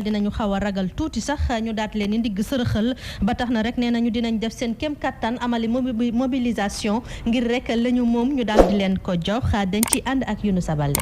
dinañu xaw a ragal tuuti sax ñu daat leen ndigg sërëxal ba tax na rek nee nañu dinañ def seen kem kattan amali mobilisation ngir rek lañu moom ñu daal di leen ko jox dañ ci ànd ak Younousa Baldé.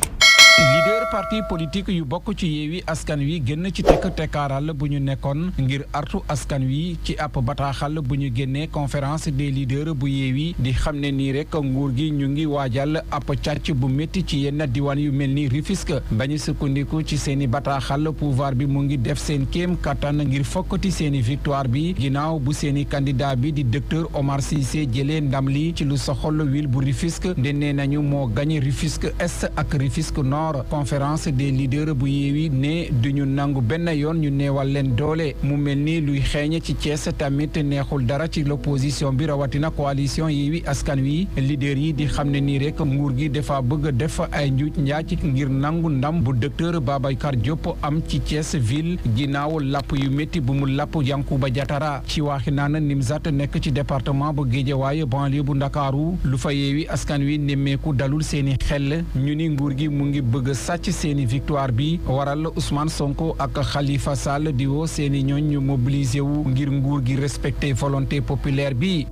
leader parti politique yu bokk ci Yewwi Askan Wi génn ci tekk tekkaaral bu ñu nekkoon ngir artu askan wi ci ab bataaxal bu ñu génnee conférence des leaders bu Yewwi di xam ne nii rek nguur gi ñu ngi waajal ab càcc bu métti ci yenn diwaan yu mel ni Rufisque bañu sukkandiku ci seeni bataaxal pouvoir bi mu ngi def seen kéem kattan ngir fokkati seeni victoire bi ginnaaw bu seeni candidat bi di docteur Omar Cissé jëlee ndam li ci lu soxol ville bu Rufisque ndennee nañu moo gagné Rufisque Est ak Rufisque Nord. Conférence des leaders bu Yewwi ne duñu nangu benn yoon ñu neewal leen doole mu mel ni luy xeeñ ci Thiès tamit neexul dara ci l'opposition bi rawatina coalition Yewwi Askan Wi leader yi di xam ne nii rek nguur gi dafa bëgg def ay njuuj njaaj ngir nangu ndam bu docteur Babacar Diop am ci Thiès ville ginnaaw lapp yu métti bu mu lapp Yankuba Diatara ci waaxi naan Nimzat nekk ci département bu Guédiawaye banlieue bu Ndakaaru lu fa Yewwi Askan Wi nemmeeku dalul seeni xel ñu ni nguur gi mu ngi bëgg sàcc seeni victoire bi waral Ousmane Sonko ak Khalifa Sall di woo seeni ñooñ ñu mobiliser wu ngir nguur gi respecter volonté populaire bi.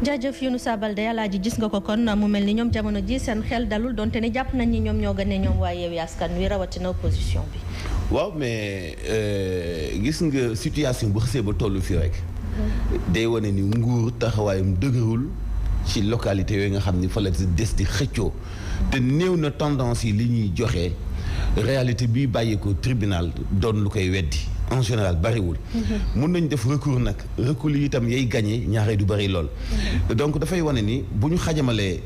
jaajëf Younousa Baldé Alaaji gis nga ko kon mu mel ni ñoom jamono ji seen xel dalul donte ne jàpp nañ ni ñoom ñoo gën ñoom waa Yewwi Askan Wi rawatina opposition bi. waaw mais gis nga situation bu xasee ba tollu fii rek. day wane ni nguur taxawaayam dëgërul ci localité yooyu nga xam ni fa la des di xëccoo. te néew na tendance yi li ñuy joxe réalité bi bàyyi ko tribunal doon lu koy weddi en général bariwul. mun nañ def recours nag recours yi itam yay gagné ñaaree du bari lool. donc dafay wane ni bu ñu xajamalee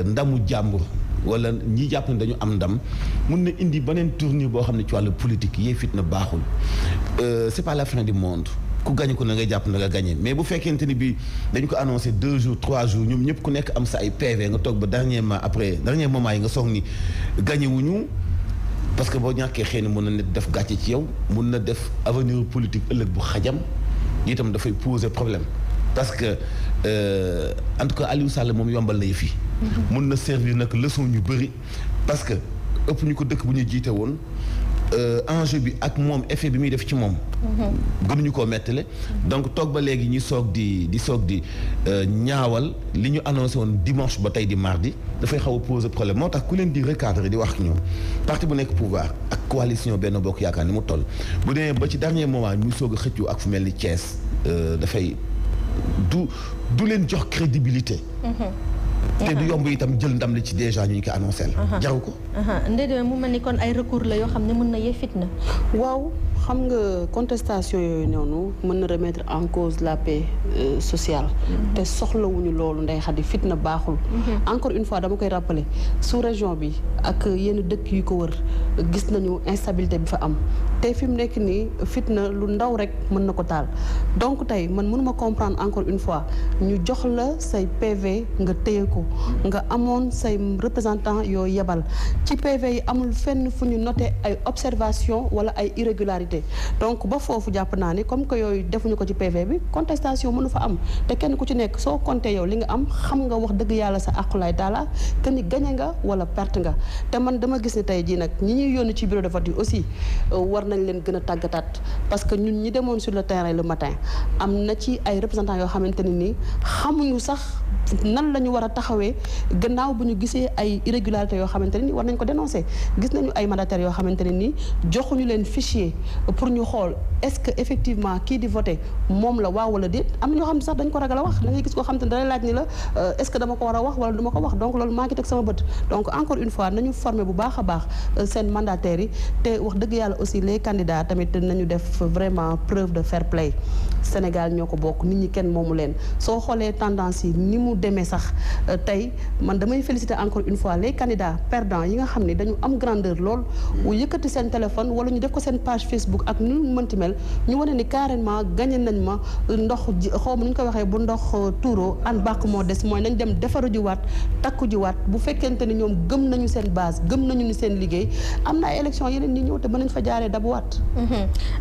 ndamu jàmbur wala ñi jàpp ne dañu am ndam mun na indi beneen tournure boo xam ne ci wàllu politique yee fitna baaxul c'est pas la fin du monde. ku gagné ko na nga jàpp na nga gagné mais bu fekkente ni bi dañu ko annoncé 2 jours 3 jours ñoom ñëpp ku nekk am sa ay PV nga toog ba dernier moment yi nga soog ni gagné wuñu parce que boo ñàkkee xëy na mën na def gàcce ci yow mun na def avenir politique ëllëg bu xajam itam dafay poser problème parce que en tout cas Aliou Sall moom yombal na yëf yi mun na servir nag leçon ñu bëri parce que ëpp ñu ko dëkk bu ñu jiite woon enjeu bi ak moom effet bi muy def ci moom gënuñu koo mettale donc toog ba léegi ñi soog di ñaawal li ñu annoncé woon dimanche ba tey di mardi dafay xaw a poser problème moo tax ku leen di recadrer di wax ak ñoom parti bu nekk pouvoir ak coalition Benno Bokk Yaakaar ni mu toll bu demee ba ci dernier moment ñu soog a xëccoo ak fu mel ni Thiès dafay du leen jox crédibilité te du yomb itam jël ndam li ci déjà ñu ko annoncé la jaru ko ndéedéet mu mel ni kon ay recours la yoo xam ne mën na yee fitna. waaw xam nga contestation yooyu noonu mën na remettre en cause la paix sociale te soxlawuñu loolu Ndeye Khady fitna baaxul encore une fois dama koy rappeler sous région bi ak yenn dëkk yu ko wër gis nañu instabilité bi fa am te fi mu nekk nii fitna lu ndaw rek mën na ko taal donc tey man mënuma comprendre encore une fois ñu jox la say PV nga téye ko nga amoon say représentant yoo yebal ci PV yi amul fenn fu ñu noté ay observation wala ay irrégularité donc ba foofu jàpp naa ni comme que yooyu defuñu ko ci PV bi contestation mënu fa am te kenn ku ci nekk soo compté yow li nga am xam nga wax dëgg yàlla sa aqulaay taala que ni gagné nga wala perte nga te man dama gis ni tey jii nag ñi ñuy yónni ci bureau de vote yi aussi war nañ leen gën a tàggataat parce que ñun ñi demoon sur le terrain le matin am na ci ay représentants yoo xamante ne nii xamuñu sax nan la ñu war a taxawee gannaaw bu ñu gisee ay irrégularités yoo xamante ne nii war nañ ko dénoncer gis nañu ay mandataires yoo xamante ne nii joxuñu leen fichier pour ñu xool est-ce que effectivement kii di voté moom la waaw wala déet am na ñoo xam ne sax dañ ko ragal a wax da ngay gis koo xam te ne dalay laaj ni la est-ce que dama ko war a wax wala du ma ko wax donc loolu maa ngi teg sama bët donc encore une fois nañu former bu baax a baax seen mandataires yi te wax dëgg yàlla aussi les candidats tamit nañu def vraiment preuve de fair play Sénégal ñoo ko bokk nit ñi kenn moomu leen soo xoolee tendance yi ni mu demee sax tey man damay féliciter encore une fois les candidats perdants yi nga xam ne dañu am grandeur lool wu yëkkati seen téléphone wala ñu def ko seen page Facebook ak nu mu mënti mel ñu wane ni carrément gagné nañ ma ndox xaw ma nu ñu ko waxee bu ndox tuuro an bàq moo des mooy nañ dem defaru jiwaat takku jiwaat bu fekkente ni ñoom gëm nañu seen base gëm nañu ni seen liggéey am na ay élection yeneen ñi ñëw te mën nañ fa jaaree dabuwaat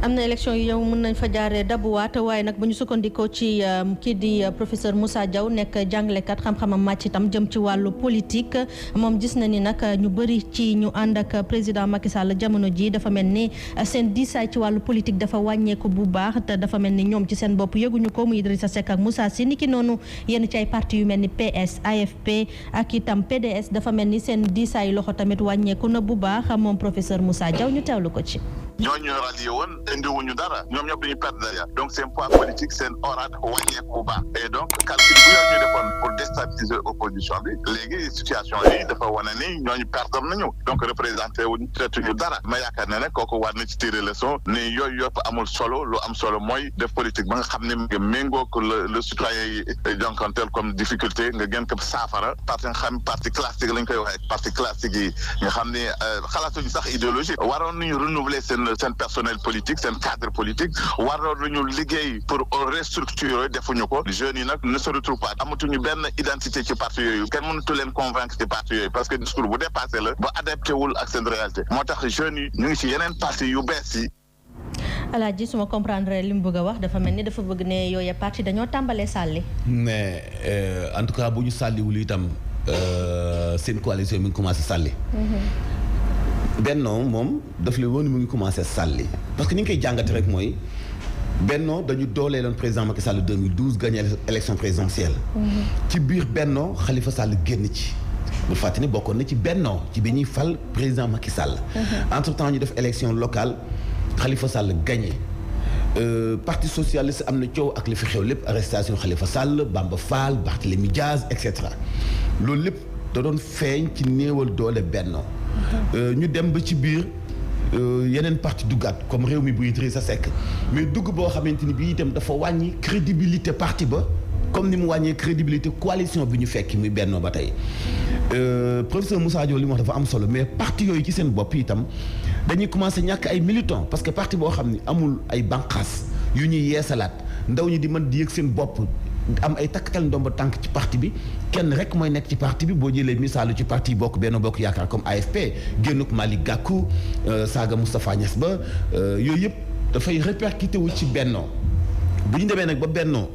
am na élection yi yow mën nañ fa jaaree dabuwaat waaye nag bu ñu sukkandikoo ci kii di professeur Moussa Diaw nekk jàng jàngalekat xam-xamam màcc itam jëm ci wàllu politique moom gis na ni nag ñu bëri ci ñu ànd ak président Macky Sall jamono ji dafa mel ni seen diisaay ci wàllu politique dafa wàññeeku bu baax te dafa mel ni ñoom ci seen bopp yëguñu ko mu Idrissa Seck ak Moussa Sy niki noonu yenn ci ay parti yu mel ni PS AFP ak itam PDS dafa mel ni seen diisaay loxo tamit wàññeeku na bu baax moom professeur Moussa Diaw ñu teewlu ko ci. ñooñu rallié woon indiwuñu dara ñoom ñëpp dañuy perdre derrière donc seen poids politique seen aura wàññeeku bu baax et donc calcul bu ñu defoon pour déstabiliser opposition bi léegi situation yi dafa wane ni ñooñu perdre nañu donc représenté wuñu traituñu dara ma yaakaar ne nag kooku war na ci tirer leçon ni yooyu yëpp amul solo lu am solo mooy def politique ba nga xam ne nga méngoo ko le citoyen yi jonkonteel comme difficulté nga gën ko saafara parce que nga xam parti classique lañ koy waxee parti classique yi nga xam ne xalaatuñu sax idéologie waroon nañu renouveler seen personnel politique seen cadre politique waroon nañu liggéey pour restructurer defuñu ko jeunes yi nag ne se retrouvent pas amatuñu benn identité ci parti yooyu kenn mënatu leen convaincre ci parti yooyu parce que discours bu dépassé la ba adapté wul ak seen réalité moo tax jeunes yi ñu ngi ci yeneen parti yu bees yi. Alaaji su ma comprendre li mu bëgg a wax dafa mel ni dafa bëgg ne yooya parti dañoo tàmbalee sàlli. mais en tout cas bu ñu sàlliwul itam seen coalition mi ngi commencé sàlli. Benno moom daf lay woon mu ngi commencé sàlli parce que ni nga koy jàngate rek mooy Benno dañu dooleeloon président Macky Sall 2012 gagné élection présidentielle. ci biir Benno Khalifa Sall génn ci. bu fàttali ne bokkoon na ci Benno ci bi ñuy fal président Macky Sall. entre temps ñu def élection locale Khalifa Sall gagné. parti socialiste am na coow ak li fi xew lépp arrestation Khalifa Sall Bamba Fall Barthélémy Diaz et cetera loolu lépp da doon feeñ ci néewal doole Benno. ñu dem ba ci biir yeneen parti duggaat comme réew mi bu Idrissa Seck mais dugg boo xamante ni bii itam dafa wàññi crédibilité parti ba comme ni mu wàññee crédibilité coalition bi ñu fekk muy Benno ba tey professeur Moussa Diop li mu wax dafa am solo mais parti yooyu ci seen bopp itam dañuy commencé ñàkk ay militants parce que parti boo xam ni amul ay banqaas yu ñuy yeesalaat ndaw ñi di mën di yëg seen bopp am ay takkatal ndomba tànk ci parti bi kenn rek mooy nekk ci parti bi boo jëlee misaalu ci parti bokk Benno Bokk Yaakaar comme AFP génnuk Malick Gakou saaga Moustapha Niass ba yooyu yëpp dafay répercuté wu ci Benno bu ñu demee nag ba Benno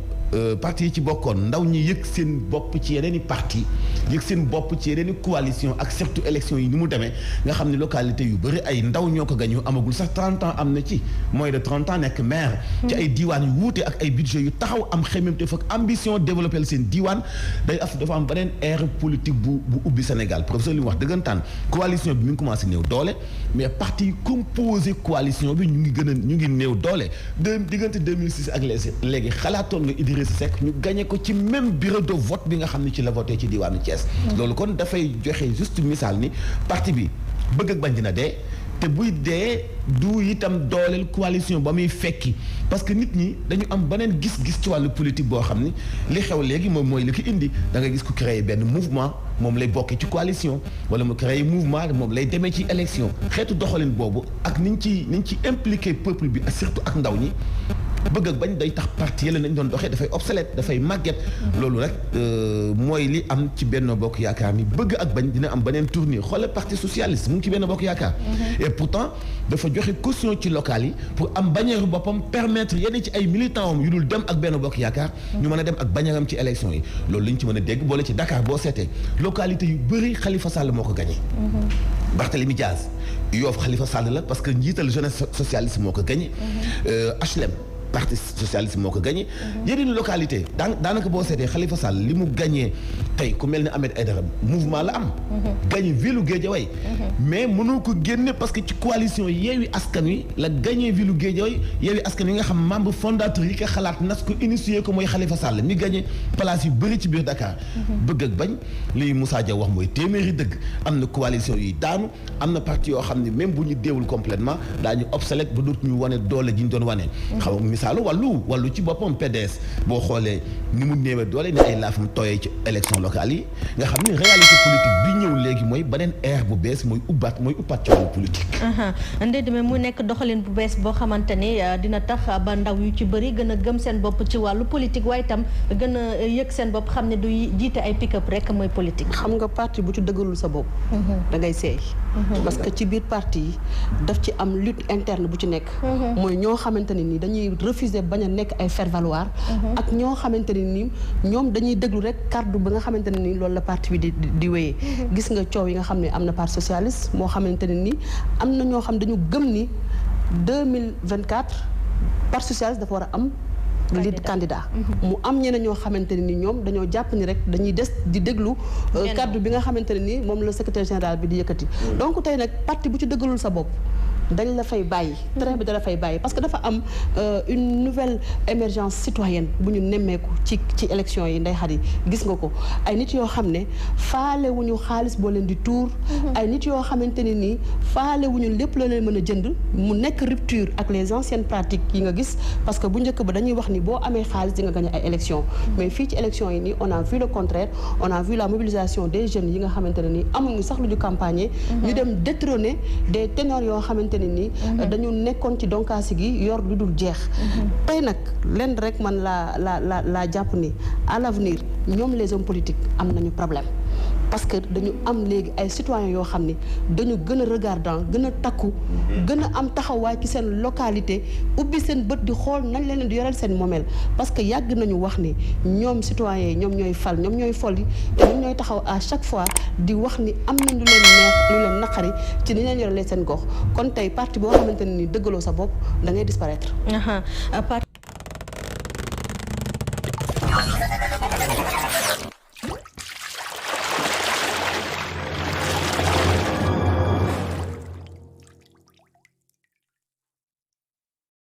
parti yi ci bokkoon ndaw ñi yëg seen bopp ci yeneen i parti yëg seen bopp ci yeneen i coalition ak surtout élection yi ni mu demee nga xam ne localité yu bëri ay ndaw ñoo ko gañu amagul sax 30 ans am na ci moins de 30 ans nekk maire ci ay diiwaan yu wuute ak ay budget yu taxaw am xemmemte ak ambition développer seen diiwaan day dafa am beneen ère politique bu ubbi Sénégal professeur li mu wax dëggantaan coalition bi mi ngi commencé néew doole mais parti yi composé coalition bi ñu ngi néew doole diggante 2006 ak léegi xalaatoon nga Idrissa Seck ñu gagné ko ci même bureau de vote bi nga xam ne ci la voté ci diwaanu Thiès. loolu kon dafay joxe juste misaal ni parti bi bëgg ak bañ dina dee te buy dee du itam dooleel coalition ba muy fekki parce que nit ñi dañu am beneen gis-gis ci wàllu politique boo xam ni li xew léegi moom mooy li ko indi da nga gis ku créer benn mouvement moom lay bokkee ci coalition wala mu créer mouvement moom lay demee ci élection xeetu doxalin boobu ak niñ ci impliqué peuple bi surtout ak ndaw ñi. bëgg ak bañ day tax parti yële nañ doon doxee dafay obsolète dafay màgget loolu rek mooy li am ci Benno Bokk Yaakaar ni bëgg ak bañ dina am beneen tournée xoolal parti socialiste mu ngi ci Benno Bokk Yaakaar et pourtant dafa joxe caution ci local yi pour am bannière boppam permettre yenn ci ay militants am yu dul dem ak Benno Bokk Yaakaar ñu mën a dem ak bannière am ci élection yi loolu lañ ci mën a dégg boole ci Dakar boo seetee localité yu bëri Khalifa Sall moo ko gagné Barthélémy Diaz Yoff Khalifa Sall la parce que njiital jeunesse socialiste moo ko gagné HLM parti socialiste moo ko gagné yeneen localité daanaka boo seetee Khalifa Sall li mu gagné tey ku mel ni Ahmed Aïdara mouvement la am gagné ville u Guédiawaye mais mënoo ko génne parce que ci coalition Yewwi Askan Wi la gagné ville u Guédiawaye Yewwi Askan Wi nga xam membre fondateur yi ko xalaat nas ko initié ko mooy Khalifa Sall mi gagné place yu bëri ci biir Dakar bëgg ak bañ li Moussa Dia wax mooy téeméeri dëgg am na coalition yi daanu am na parti yoo xam ne même bu ñu deewul complètement daañu obsolète ba dootu ñu wane doole ji ñu doon wane misaalu wàllu ci boppam PDS boo xoolee ni mu néewee doole ni ay laafam tooyee ci élection locale yi nga xam ne réalité politique bi ñëw léegi mooy beneen ère bu bees mooy uppaat ci wàllu politique. ndey demee mu nekk doxalin bu bees boo xamante ni dina tax ba ndaw yu ci bëri gën a gëm seen bopp ci wàllu politique waaye itam gën a yëg seen bopp xam ne du jiite ay pick-up rek mooy politique. xam nga parti bu ci dëggalul sa bopp. da ngay seey. parce que ci biir parti yi daf ci am lutte interne bu ci nekk. mooy ñoo xamante ne ni dañuy refuser bañ a nekk ay faire valoir ak ñoo xamante ne ni ñoom dañuy déglu rek kàddu ba nga xamante ne ni loolu la parti bi di wéyee gis nga coow yi nga xam ne am na parti socialiste moo xamante ne ni am na ñoo xam dañu gëm ni 2024 parti socialiste dafa war a am lead candidat mu am ñeneen ñoo xamante ne ni ñoom dañoo jàpp ni rek dañuy des di déglu kaddu bi nga xamante ne ni moom la secrétaire général bi di yëkkati donc tey nag parti bu ci dëggalul sa bopp dañ la fay bàyyi train bi da la fay bàyyi parce que dafa am une nouvelle émergence citoyenne bu ñu nemmeeku ci élection yi ndey xar yi gis nga ko ay nit yoo xam ne faale wuñu xaalis boo leen di tuur ay nit yoo xamante ne nii faale wuñu lépp loo leen mën a jënd mu nekk rupture ak les anciennes pratiques yi nga gis parce que bu njëkk ba dañuy wax ni boo amee xaalis di nga gagné ay élection mais fii ci élection yi nii on a vu le contraire on a vu la mobilisation des jeunes yi nga xamante ne nii amuñu sax lu ñu campagner ñu dem détrôner des ténors yoo xamante ni dañu nekkoon ci donkaasi gi yor lu dul jeex tey nag lenn rek man laa jàpp ni à l'avenir ñoom les hommes politiques am nañu problème parce que dañu am léegi ay citoyens yoo xam ni dañu gën a regardant gën a takku gën a am taxawaay ci seen localité ubbi seen bët di xool nañ leen di yoreel seen moomeel parce que yàgg nañu wax ni ñoom citoyens yi ñoom ñooy fal ñoom ñooy fol yi te ñoom ñooy taxaw à chaque fois di wax ni am nañ lu leen neex lu leen naqari ci ni leen yorelee seen gox kon tey parti boo xamante ne ni dëggaloo sa bopp da ngay disparaître